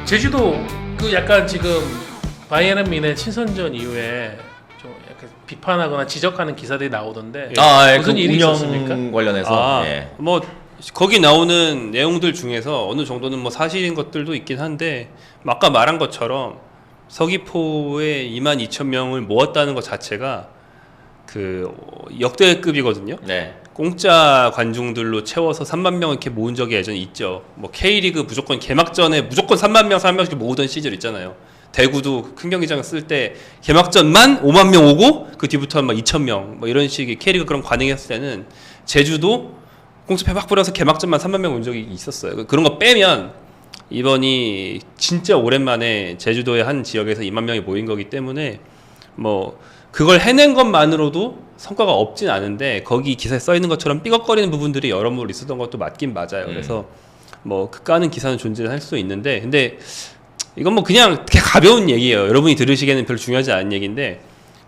제주도 그 약간 지금 바이에른 뮌헨 친선전 이후에 좀 약간 비판하거나 지적하는 기사들이 나오던데 무슨 그 일이 운영 있었습니까? 관련해서 예. 뭐 거기 나오는 내용들 중에서 어느 정도는 뭐 사실인 것들도 있긴 한데 아까 말한 것처럼 서귀포에 22,000명을 모았다는 것 자체가 그 역대급이거든요. 네. 공짜 관중들로 채워서 3만 명 이렇게 모은 적이 예전에 있죠. 뭐 K리그 무조건 개막전에 무조건 3만 명, 3만 명씩 모으던 시절 있잖아요. 대구도 큰 경기장 쓸 때 개막전만 5만 명 오고 그 뒤부터는 막 2,000명 뭐 이런 식의 K리그 그런 관행했을 때는 제주도 공짜표 막 뿌려서 개막전만 3만 명 온 적이 있었어요. 그런 거 빼면 이번이 진짜 오랜만에 제주도의 한 지역에서 2만 명이 모인 거기 때문에 뭐 그걸 해낸 것만으로도 성과가 없진 않은데 거기 기사에 써 있는 것처럼 삐걱거리는 부분들이 여러모로 있었던 것도 맞긴 맞아요. 그래서 뭐 그까는 기사는 존재할 수 있는데 근데 이건 뭐 그냥 되게 가벼운 얘기예요. 여러분이 들으시기에는 별로 중요하지 않은 얘기인데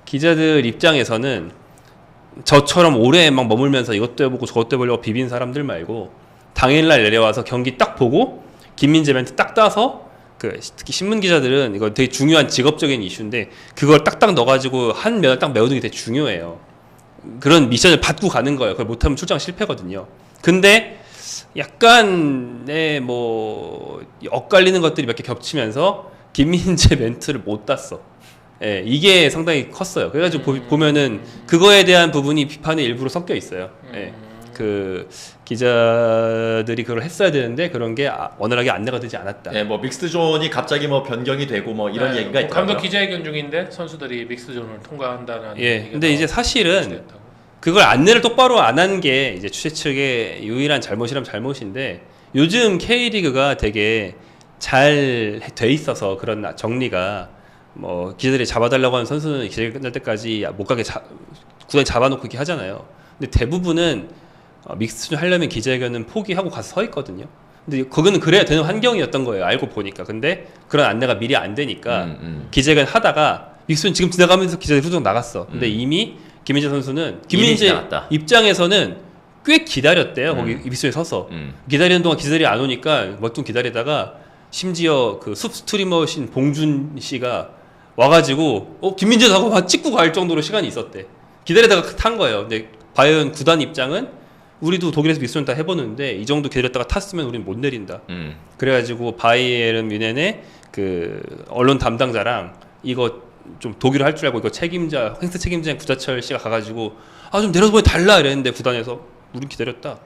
기자들 입장에서는 저처럼 오래 막 머물면서 이것도 해보고 저것도 해보려고 비빈 사람들 말고 당일날 내려와서 경기 딱 보고 김민재 멘트 딱 따서 그 특히 신문 기자들은 이거 되게 중요한 직업적인 이슈인데 그걸 딱딱 넣어가지고 한 면을 딱 메우는 게 되게 중요해요. 그런 미션을 받고 가는 거예요. 그걸 못하면 출장 실패거든요. 근데 약간의 뭐 엇갈리는 것들이 몇 개 겹치면서 김민재 멘트를 못 땄어. 예, 이게 상당히 컸어요. 그래가지고 보면은 그거에 대한 부분이 비판의 일부로 섞여 있어요. 예. 그 기자들이 그걸 했어야 되는데 그런 게 원활하게 안내가 되지 않았다. 네, 뭐 믹스드 존이 갑자기 뭐 변경이 되고 뭐 이런 네, 얘기가 뭐 있더라고요. 감독 기자회견 중인데 선수들이 믹스존을 통과한다는 예. 얘기가 근데 이제 사실은 됐다고. 그걸 안내를 똑바로 안 한 게 이제 주최 측의 유일한 잘못이라면 잘못인데 요즘 K리그가 되게 잘 돼 있어서 그런 정리가 뭐 기자들이 잡아달라고 하는 선수는 기자회견 끝날 때까지 못 가게 구단이 잡아놓고 이렇게 하잖아요. 근데 대부분은 믹스존 하려면 기자회견은 포기하고 가서 서 있거든요. 근데 그거는 그래야 되는 환경이었던 거예요. 알고 보니까. 근데 그런 안내가 미리 안 되니까 기자회견 하다가 믹스존 지금 지나가면서 기자들 후속 나갔어. 근데 이미 김민재 선수는 김민재 입장에서는 꽤 기다렸대요. 거기 믹스존에 서서 기다리는 동안 기자들이 안 오니까 멀뚱 기다리다가 심지어 그 숲 스트리머신 봉준 씨가 와가지고 김민재 하고 막 찍고 갈 정도로 시간이 있었대. 기다리다가 탄 거예요. 근데 과연 구단 입장은 우리도 독일에서 믹스존 다 해보는데 이 정도 기다렸다가 탔으면 우리는 못 내린다. 그래가지고 바이에른 뮌헨의 그 언론 담당자랑 이거 좀 독일어 할 줄 알고 이거 책임자 행사 책임자인 구자철 씨가 가가지고 좀 내려서 보니 달라 이랬는데 구단에서 우린 기다렸다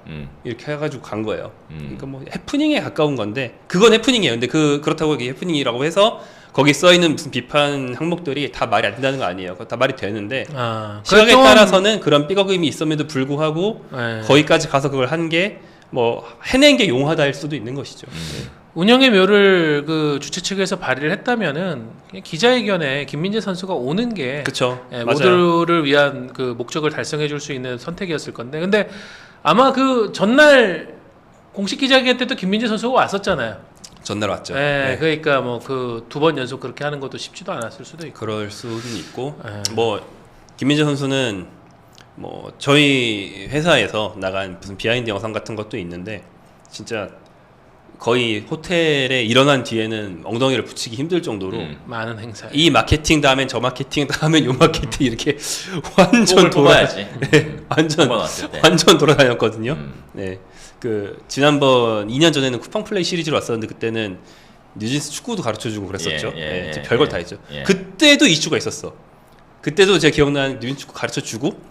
이렇게 해가지고 간 거예요. 그러니까 뭐 해프닝에 가까운 건데 그건 해프닝이에요. 근데 그렇다고 이게 해프닝이라고 해서 거기 써 있는 무슨 비판 항목들이 다 말이 안 된다는 거 아니에요. 그거 다 말이 되는데 시각에 따라서는 그런 삐걱임이 있음에도 불구하고 네. 거기까지 가서 그걸 한 게 뭐 해낸 게 용하다일 수도 있는 것이죠. 운영의 묘를 그 주최 측에서 발의를 했다면은 그냥 기자회견에 김민재 선수가 오는 게 그렇죠. 모두를 위한 그 목적을 달성해 줄 수 있는 선택이었을 건데 근데 아마 그 전날 공식 기자회견 때도 김민재 선수가 왔었잖아요. 전날 왔죠. 네. 그러니까 뭐 그 2번 연속 그렇게 하는 것도 쉽지도 않았을 수도 있고. 그럴 수는 있고 뭐 김민재 선수는 뭐 저희 회사에서 나간 무슨 비하인드 영상 같은 것도 있는데 진짜 거의 호텔에 일어난 뒤에는 엉덩이를 붙이기 힘들 정도로 많은 행사. 이 마케팅 다음엔 저 마케팅 다음엔 요 마케팅 이렇게 완전 돌아야지. 네, 완전 돌아다녔거든요. 네. 그 지난번 2년 전에는 쿠팡 플레이 시리즈로 왔었는데 그때는 뉴진스 축구도 가르쳐주고 그랬었죠. 별걸 다 했죠. 그때도 이슈가 있었어. 그때도 제가 기억나는 뉴진스 축구 가르쳐주고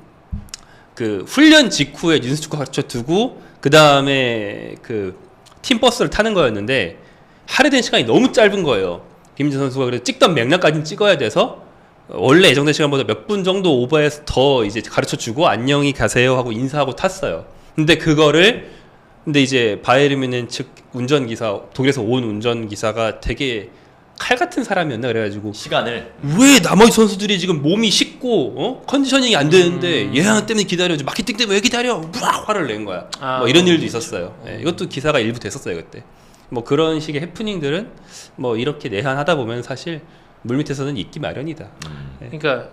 그 훈련 직후에 뉴진스 축구 가르쳐두고 그 다음에 그 팀버스를 타는 거였는데 할애된 시간이 너무 짧은 거예요. 김민재 선수가 그래서 찍던 맥락까지는 찍어야 돼서 원래 예정된 시간보다 몇 분 정도 오버해서 더 이제 가르쳐주고 안녕히 가세요 하고 인사하고 탔어요. 근데 이제 바이에른 뮌헨 측 운전기사 독일에서 온 운전기사가 되게 칼 같은 사람이었나 그래가지고 시간을 왜 나머지 선수들이 지금 몸이 식고 컨디셔닝이 안 되는데 얘 하나 때문에 기다려야지 마케팅 때문에 왜 기다려 막 화를 낸 거야. 뭐 이런 일도 있었어요. 네, 이것도 기사가 일부 됐었어요 그때. 뭐 그런 식의 해프닝들은 뭐 이렇게 내한하다 보면 사실 물밑에서는 있기 마련이다. 네. 그러니까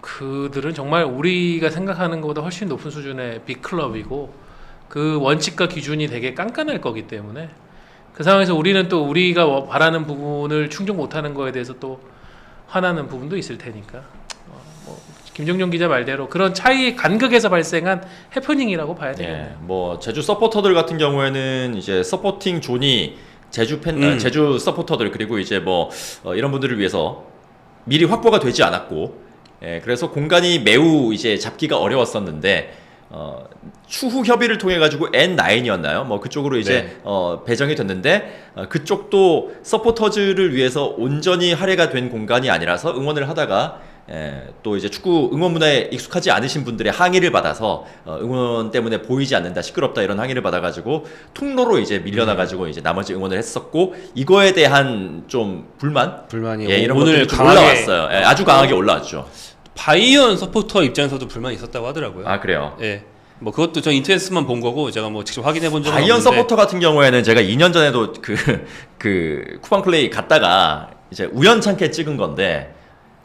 그들은 정말 우리가 생각하는 것보다 훨씬 높은 수준의 빅클럽이고 그 원칙과 기준이 되게 깐깐할 거기 때문에 그 상황에서 우리는 또 우리가 바라는 부분을 충족 못하는 거에 대해서 또 화나는 부분도 있을 테니까 뭐 김종용 기자 말대로 그런 차이 간극에서 발생한 해프닝이라고 봐야 되겠네요. 예, 뭐 제주 서포터들 같은 경우에는 이제 서포팅 존이 제주 제주 서포터들 그리고 이제 뭐 이런 분들을 위해서 미리 확보가 되지 않았고, 예, 그래서 공간이 매우 이제 잡기가 어려웠었는데 추후 협의를 통해 가지고 N9이었나요? 뭐 그쪽으로 이제 배정이 됐는데 그쪽도 서포터즈를 위해서 온전히 할애가 된 공간이 아니라서 응원을 하다가 또 이제 축구 응원 문화에 익숙하지 않으신 분들의 항의를 받아서 응원 때문에 보이지 않는다, 시끄럽다 이런 항의를 받아가지고 통로로 이제 밀려나가지고 이제 나머지 응원을 했었고, 이거에 대한 좀 불만이 예, 이런 오늘 것들이 좀 강하게 올라왔어요. 예, 아주 강하게 올라왔죠. 바이언 서포터 입장에서도 불만이 있었다고 하더라고요. 아 그래요? 예. 뭐 그것도 저 인터넷만 본 거고 제가 뭐 직접 확인해 본 적은 바이언 없는데. 서포터 같은 경우에는 제가 2년 전에도 그 쿠팡 플레이 갔다가 이제 우연찮게 찍은 건데,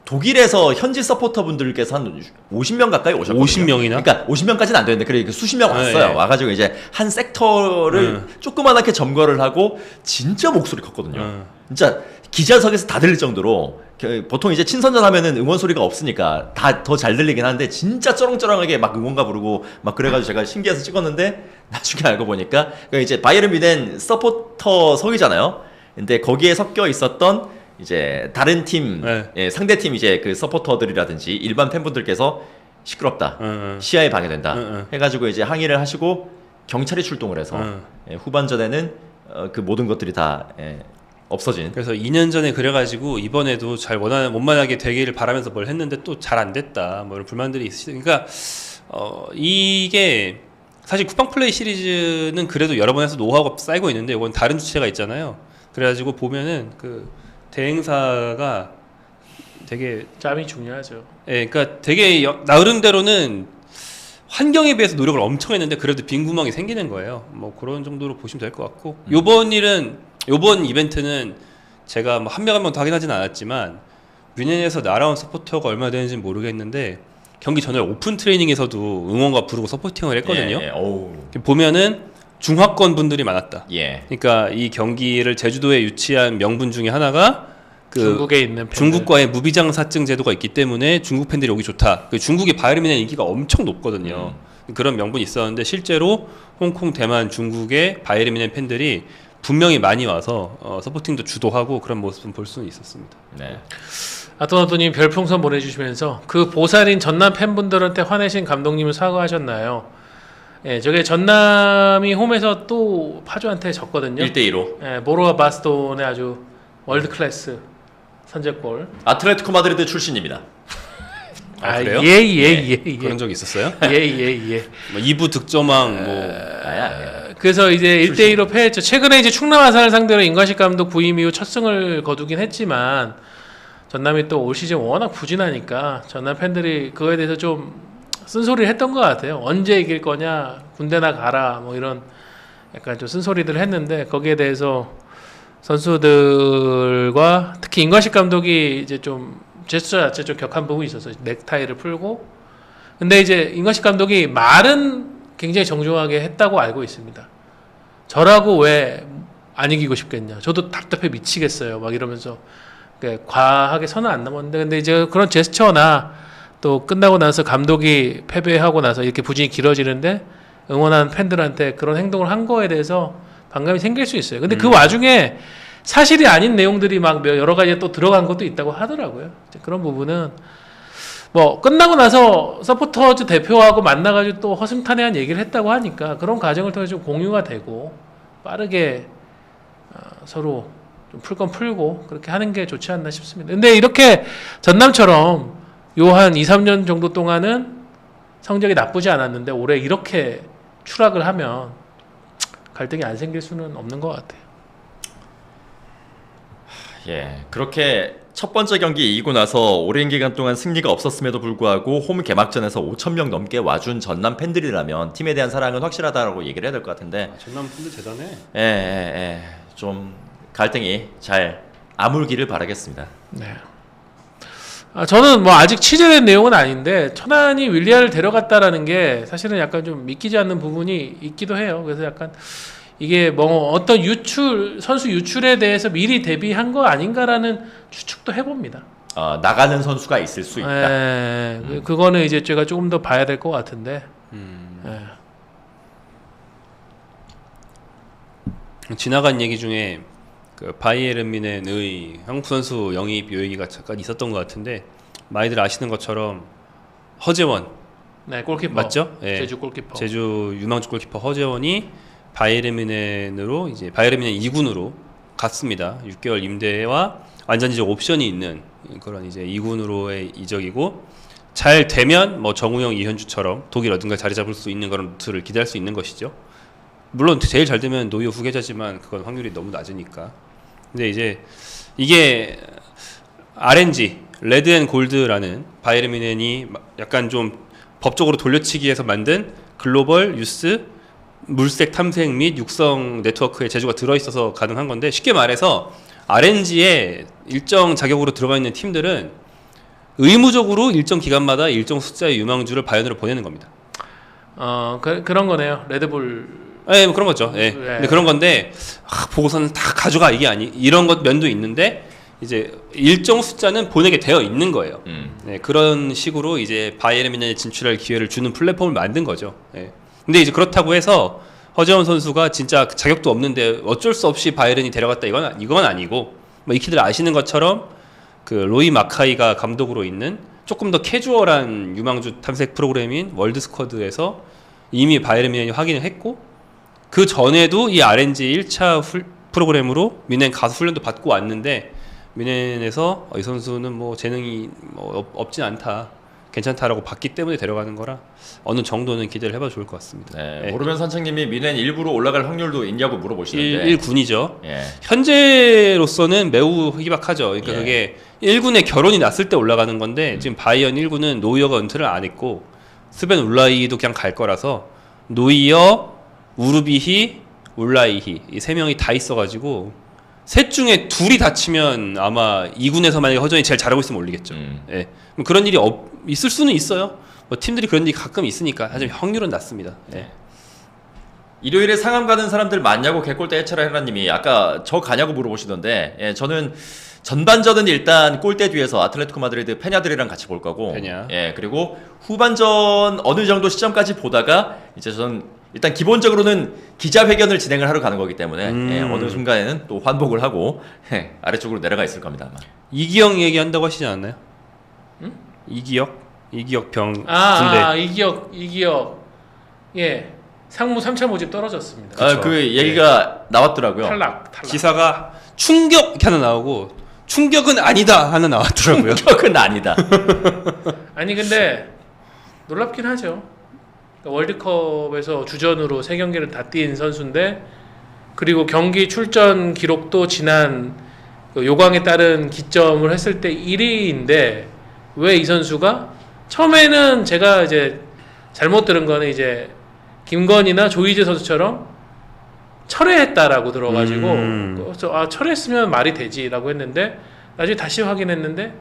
독일에서 현지 서포터 분들께서 한 50명 가까이 오셨거든요. 50명이나? 그러니까 50명까지는 안 되는데 그래 수십 명 왔어요. 네. 와가지고 이제 한 섹터를 조그만하게 점거를 하고 진짜 목소리 컸거든요. 진짜 기자석에서 다 들릴 정도로, 보통 이제 친선전 하면은 응원 소리가 없으니까 다 더 잘 들리긴 하는데 진짜 쩌렁쩌렁하게 막 응원가 부르고 막 그래가지고 제가 신기해서 찍었는데, 나중에 알고 보니까 이제 바이에른 뮌헨 서포터 석이잖아요. 근데 거기에 섞여 있었던 이제 다른 팀, 예, 상대 팀 이제 그 서포터들이라든지 일반 팬분들께서 시끄럽다, 시야에 방해된다 해가지고 이제 항의를 하시고 경찰이 출동을 해서 예, 후반전에는 그 모든 것들이 다 없어진. 그래서 2년 전에 그래가지고 이번에도 잘 원만하게 되기를 바라면서 뭘 했는데 또 잘 안 됐다, 뭐 이런 불만들이 있으시죠. 그러니까 이게 사실 쿠팡 플레이 시리즈는 그래도 여러 번 해서 노하우가 쌓이고 있는데 이건 다른 주체가 있잖아요. 그래가지고 보면은 그 대행사가 되게 짬이 중요하죠. 예, 그러니까 되게 나름대로는 환경에 비해서 노력을 엄청 했는데 그래도 빈 구멍이 생기는 거예요. 뭐 그런 정도로 보시면 될 것 같고, 요번 이벤트는 제가 뭐 한 명 한 명 다 확인하지는 않았지만 뮌헨에서 날아온 서포터가 얼마나 되는지는 모르겠는데 경기 전에 오픈 트레이닝에서도 응원가 부르고 서포팅을 했거든요. 보면은 중화권 분들이 많았다. 예. 그러니까 이 경기를 제주도에 유치한 명분 중에 하나가 중국에 있는 팬들. 중국과의 무비장 사증 제도가 있기 때문에 중국 팬들이 오기 좋다. 중국이 바이에른 뮌헨 인기가 엄청 높거든요. 그런 명분이 있었는데 실제로 홍콩, 대만, 중국의 바이에른 뮌헨 팬들이 분명히 많이 와서 서포팅도 주도하고 그런 모습은 볼 수는 있었습니다. 네. 아토나토님 별풍선 보내주시면서 그 보살인 전남 팬분들한테 화내신 감독님은 사과하셨나요? 예, 저게 전남이 홈에서 또 파주한테 졌거든요. 1대2로. 예, 모로와 바스톤의 아주 월드 클래스 선제골. 아틀레티코 마드리드 출신입니다. 아, 그래요? 예. 그런 적이 있었어요? 예. 뭐 2부 득점왕 그래서 이제 1대2로 패했죠. 최근에 이제 충남 아산을 상대로 임관식 감독 부임 이후 첫 승을 거두긴 했지만 전남이 또 올 시즌 워낙 부진하니까 전남 팬들이 그거에 대해서 좀 쓴소리를 했던 것 같아요. 언제 이길 거냐, 군대나 가라, 뭐 이런 약간 좀 쓴소리들을 했는데 거기에 대해서 선수들과 특히 임관식 감독이 이제 좀 제스처 자체 좀 격한 부분이 있었어요. 넥타이를 풀고. 근데 이제 임관식 감독이 말은 굉장히 정중하게 했다고 알고 있습니다. 저라고 왜 안 이기고 싶겠냐. 저도 답답해 미치겠어요. 막 이러면서 과하게 선은 안 넘었는데, 근데 이제 그런 제스처나 또 끝나고 나서 감독이 패배하고 나서 이렇게 부진이 길어지는데 응원한 팬들한테 그런 행동을 한 거에 대해서 반감이 생길 수 있어요. 근데 그 와중에 사실이 아닌 내용들이 막 여러 가지 또 들어간 것도 있다고 하더라고요. 그런 부분은 뭐 끝나고 나서 서포터즈 대표하고 만나가지고 또 허심탄회한 얘기를 했다고 하니까 그런 과정을 통해서 좀 공유가 되고 빠르게 서로 좀 풀 건 풀고 그렇게 하는 게 좋지 않나 싶습니다. 근데 이렇게 전남처럼 요 한 2, 3년 정도 동안은 성적이 나쁘지 않았는데 올해 이렇게 추락을 하면 갈등이 안 생길 수는 없는 것 같아요. 예, 그렇게 첫 번째 경기 이기고 나서 오랜 기간 동안 승리가 없었음에도 불구하고 홈 개막전에서 5,000명 넘게 와준 전남 팬들이라면 팀에 대한 사랑은 확실하다라고 얘기를 해야 될 것 같은데. 전남 팬들 대단해. 예. 좀 갈등이 잘 아물기를 바라겠습니다. 네. 저는 뭐 아직 취재된 내용은 아닌데 천안이 윌리안을 데려갔다라는 게 사실은 약간 좀 믿기지 않는 부분이 있기도 해요. 그래서 약간 이게 뭐 어떤 선수 유출에 대해서 미리 대비한 거 아닌가라는 추측도 해봅니다. 나가는 선수가 있을 수 있다. 그거는 이제 제가 조금 더 봐야 될 것 같은데. 지나간 얘기 중에 그 바이에른 뮌헨의 한국 선수 영입 요얘기가 잠깐 있었던 것 같은데 많이들 아시는 것처럼 허재원, 네, 골키퍼 맞죠? 예. 제주 골키퍼. 제주 유망주 골키퍼 허재원이 바이에른 뮌헨으로 이제 바이에른 뮌헨 2군으로 갔습니다. 6개월 임대와 완전 이적 옵션이 있는 그런 이제 2군으로의 이적이고 잘 되면 뭐 정우영, 이현주처럼 독일 어딘가 자리 잡을 수 있는 그런 루트를 기대할 수 있는 것이죠. 물론 제일 잘 되면 노이어 후계자지만 그건 확률이 너무 낮으니까. 근데 이제 이게 RNG 레드 앤 골드라는 바이에른 뮌헨이 약간 좀 법적으로 돌려치기해서 만든 글로벌 유스 물색 탐색 및 육성 네트워크에 제주가 들어있어서 가능한 건데 쉽게 말해서 RNG에 일정 자격으로 들어가 있는 팀들은 의무적으로 일정 기간마다 일정 숫자의 유망주를 바이에른으로 보내는 겁니다. 그런 거네요. 레드불. 예, 뭐 그런 거죠. 예. 근데 그런 건데 보고서는 다 가져가 이게 이런 것 면도 있는데 이제 일정 숫자는 보내게 되어 있는 거예요. 네, 그런 식으로 이제 바이에른 뮌헨에 진출할 기회를 주는 플랫폼을 만든 거죠. 예. 근데 이제 그렇다고 해서 허재원 선수가 진짜 자격도 없는데 어쩔 수 없이 바이에른이 데려갔다 이건 아니고 뭐 익히들 아시는 것처럼 그 로이 마카이가 감독으로 있는 조금 더 캐주얼한 유망주 탐색 프로그램인 월드 스쿼드에서 이미 바이에른 뮌헨이 확인을 했고 그 전에도 이 RNG 1차 프로그램으로 뮌헨 가서 훈련도 받고 왔는데 뮌헨에서 이 선수는 뭐 재능이 뭐 없진 않다, 괜찮다라고 봤기 때문에 데려가는 거라 어느 정도는 기대를 해봐도 좋을 것 같습니다. 네, 모르면 선생님이 뮌헨 1부로 올라갈 확률도 있냐고 물어보시는데 1군이죠. 예. 현재로서는 매우 희박하죠. 그러니까 예. 그게 1군에 결혼이 났을 때 올라가는 건데 지금 바이언 1군은 노이어가 은퇴를 안 했고 스벤 울라이도 그냥 갈 거라서 노이어, 우르비히, 울라이히 이 세 명이 다 있어가지고 셋 중에 둘이 다치면 아마 2군에서 만약에 허전이 제일 잘하고 있으면 올리겠죠. 예. 그런 일이 있을 수는 있어요. 뭐 팀들이 그런 일이 가끔 있으니까 하지만 확률은 낮습니다. 예. 일요일에 상암 가는 사람들 많냐고 개골대 해체라 헤라님이 아까 저 가냐고 물어보시던데 예, 저는 전반전은 일단 골대 뒤에서 아틀레티코 마드리드 페냐들이랑 같이 볼 거고 페냐. 예, 그리고 후반전 어느 정도 시점까지 보다가 이제 저는 일단 기본적으로는 기자회견을 진행을 하러 가는 거기 때문에 예, 어느 순간에는 또 환복을 하고 예, 아래쪽으로 내려가 있을 겁니다 아마. 이기영 얘기한다고 하시지 않았나요? 응? 이기영 병 군대. 이기혁 예, 상무 3차 모집 떨어졌습니다. 그 얘기가 나왔더라고요. 탈락. 기사가 충격 이렇게 하나 나오고 충격은 아니다 하나 나왔더라고요. 충격은 아니다. 아니 근데 놀랍긴 하죠. 그러니까 월드컵에서 주전으로 3경기를 다 뛴 선수인데 그리고 경기 출전 기록도 지난 그 요광에 따른 기점을 했을 때 1위인데 왜 이 선수가 처음에는 제가 이제 잘못 들은 거는 이제 김건희나 조희재 선수처럼 철회했다라고 들어가지고 그래서 철회했으면 말이 되지라고 했는데 나중에 다시 확인했는데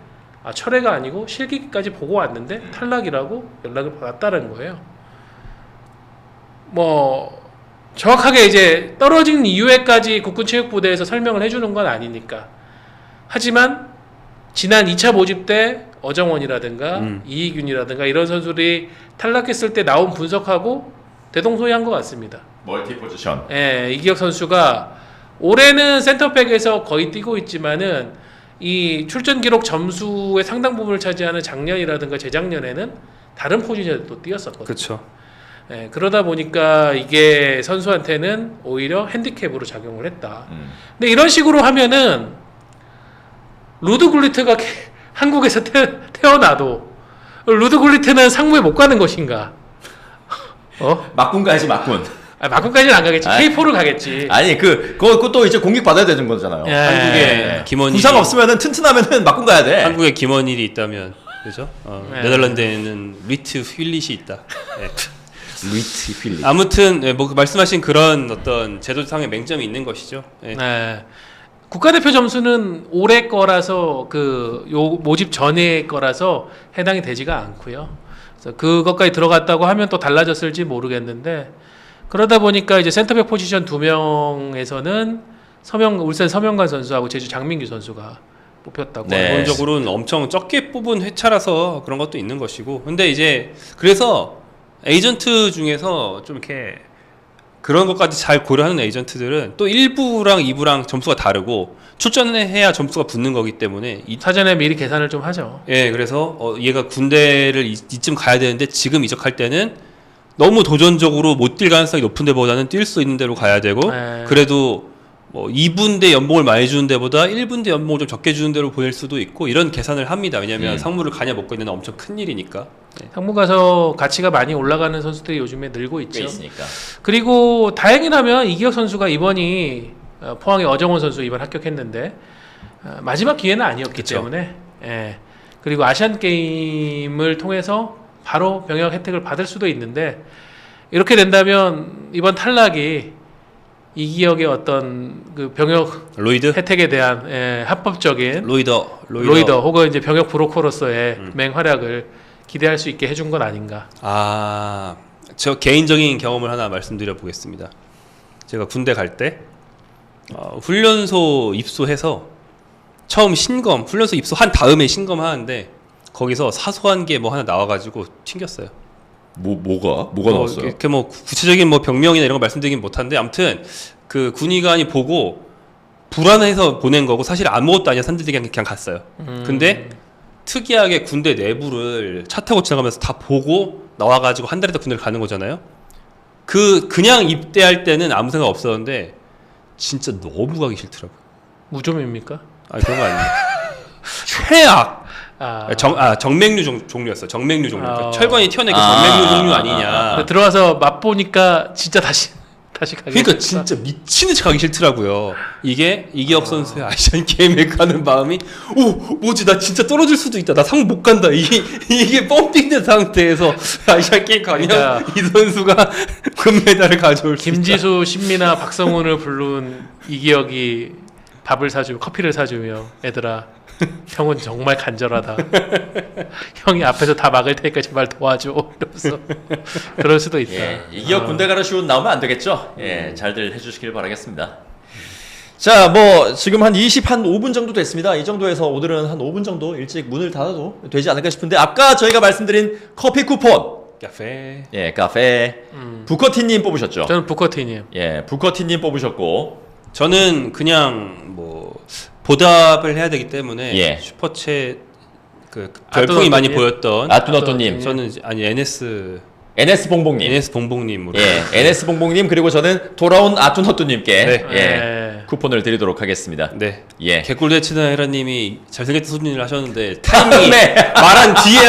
철회가 아니고 실기까지 보고 왔는데 탈락이라고 연락을 받았다는 거예요. 뭐 정확하게 이제 떨어진 이후에까지 국군체육부대에서 설명을 해주는 건 아니니까. 하지만 지난 2차 모집 때 어정원이라든가 이희균이라든가 이런 선수들이 탈락했을 때 나온 분석하고 대동소이한 것 같습니다. 멀티 포지션. 예, 이기혁 선수가 올해는 센터백에서 거의 뛰고 있지만은 이 출전 기록 점수의 상당 부분을 차지하는 작년이라든가 재작년에는 다른 포지션에 또 뛰었었거든요. 그렇죠. 예, 그러다 보니까 이게 선수한테는 오히려 핸디캡으로 작용을 했다. 근데 이런 식으로 하면은 루드 굴리트가 한국에서 태어나도 루드 굴리트는 상무에 못 가는 것인가? 막군 가야지 막군. 막군까지는 안 가겠지. K4를 가겠지. 아니 그것도 이제 공격 받아야 되는 거잖아요. 예. 한국에 김원일이 부상 없으면은 튼튼하면은 막군 가야 돼. 한국에 김원일이 있다면 그죠? 예. 네덜란드에는 리트 휠릿이 있다. 예. 루이트 휠릿. 아무튼 뭐 말씀하신 그런 어떤 제도상의 맹점이 있는 것이죠. 예. 네. 국가대표 점수는 올해 거라서 요 모집 전에 거라서 해당이 되지가 않고요. 그래서 그것까지 들어갔다고 하면 또 달라졌을지 모르겠는데 그러다 보니까 이제 센터백 포지션 2명에서는 울산 서명관 선수하고 제주 장민규 선수가 뽑혔다고. 네. 기본적으로는 엄청 적게 뽑은 회차라서 그런 것도 있는 것이고. 근데 이제 그래서 에이전트 중에서 좀 이렇게 그런 것까지 잘 고려하는 에이전트들은 또 1부랑 2부랑 점수가 다르고 출전해야 점수가 붙는 거기 때문에 사전에 미리 계산을 좀 하죠. 예, 그래서 얘가 군대를 이쯤 가야 되는데 지금 이적할 때는 너무 도전적으로 못 뛸 가능성이 높은 데보다는 뛸 수 있는 데로 가야 되고 네. 그래도 뭐 2분대 연봉을 많이 주는 데보다 1분대 연봉을 좀 적게 주는 데로 보낼 수도 있고 이런 계산을 합니다. 왜냐하면 상무를 가냐 먹고 있는 건 엄청 큰 일이니까. 네. 상무 가서 가치가 많이 올라가는 선수들이 요즘에 늘고 있죠. 꽤 있으니까. 그리고 다행이라면 이기혁 선수가 이번이 포항의 어정원 선수 이번 합격했는데 마지막 기회는 아니었기 그쵸. 때문에 예. 그리고 아시안 게임을 통해서 바로 병역 혜택을 받을 수도 있는데 이렇게 된다면 이번 탈락이 이기혁의 어떤 그 병역 로이드? 혜택에 대한 합법적인 로이더. 혹은 이제 병역 브로커로서의 맹활약을 기대할 수 있게 해준 건 아닌가. 아, 저 개인적인 경험을 하나 말씀드려 보겠습니다. 제가 군대 갈 때 훈련소 입소해서 처음 훈련소 입소한 다음에 신검하는데 거기서 사소한 게 뭐 하나 나와가지고 튕겼어요. 뭐가 나왔어요? 이렇게 뭐 구체적인 뭐 병명이나 이런 거 말씀드리긴 못한데 아무튼 그 군의관이 보고 불안해서 보낸 거고 사실 아무것도 아니야 산들이 그냥 갔어요. 근데 특이하게 군대 내부를 차 타고 지나가면서 다 보고 나와가지고 한 달에 더 군대를 가는 거잖아요. 그냥 입대할 때는 아무 생각 없었는데 진짜 너무 가기 싫더라고요. 무좀입니까? 아니 그런 거 아니에요. 최악. 아, 정맥류 종류였어. 정맥류 종류. 아. 철관이 튀어내기 정맥류 종류 아니냐. 들어와서 맛보니까 진짜 다시 가기 그러니까 싫다. 진짜 미치는 척 가기 싫더라고요. 이게 이기혁 선수의 아시안 게임에 가는 마음이 뭐지 나 진짜 떨어질 수도 있다. 나 상 못 간다. 이게 펌핑된 상태에서 아시안 게임 가면 그러니까 이 선수가 금메달을 가져올 수 있다. 김지수, 신민아, 박성훈을 부른 이기혁이 밥을 사주며 커피를 사주며 얘들아 형은 정말 간절하다. 형이 앞에서 다 막을 테니까 제발 도와줘. 이러면서 그럴 수도 있다. 예, 이기혁 군대 가라 슛 나오면 안 되겠죠? 예, 잘들 해주시길 바라겠습니다. 자, 뭐 지금 한 5분 정도 됐습니다. 이 정도에서 오늘은 한 5분 정도 일찍 문을 닫아도 되지 않을까 싶은데 아까 저희가 말씀드린 커피 쿠폰, 카페. 예, 카페 부커티님 뽑으셨죠? 저는 부커티님. 예, 부커티님 뽑으셨고, 저는 그냥 뭐 보답을 해야 되기 때문에 예. 슈퍼챗 그 별풍이 많이 보였던 아뚜너또님, 저는 이제 NS NS봉봉님, 봉봉님으로 예, NS봉봉님 그리고 저는 돌아온 아뚜너또님께 네. 예, 네. 쿠폰을 드리도록 하겠습니다. 네. 예. 개꿀 대치나 헤라님이 잘생겼던 소진을 하셨는데 타이밍이 네. 말한 뒤에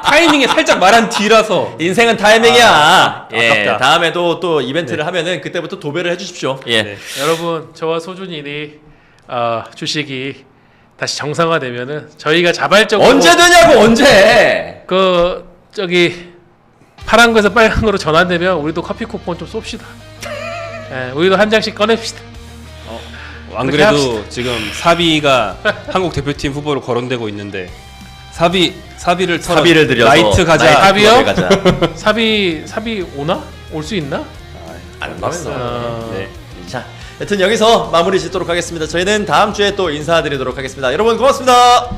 타이밍에 살짝 말한 뒤라서 인생은 타이밍이야. 예, 아깝다. 다음에도 또 이벤트를 하면은 그때부터 도배를 해주십시오. 예. 네. 여러분 저와 소준이니 주식이 다시 정상화되면은 저희가 자발적으로 언제 되냐고 언제? 그 저기 파란 거에서 빨간 거로 전환되면 우리도 커피 쿠폰 좀 쏩시다. 예, 우리도 한 장씩 꺼냅시다. 안 그렇게 그래도 지금 사비가 한국 대표팀 후보로 거론되고 있는데 사비를 들여서 나이트 가자. 나이트 사비요? 클럽에 가자. 사비 오나? 올 수 있나? 안 가면서. 네. 자, 여튼 여기서 마무리 짓도록 하겠습니다. 저희는 다음 주에 또 인사드리도록 하겠습니다. 여러분 고맙습니다.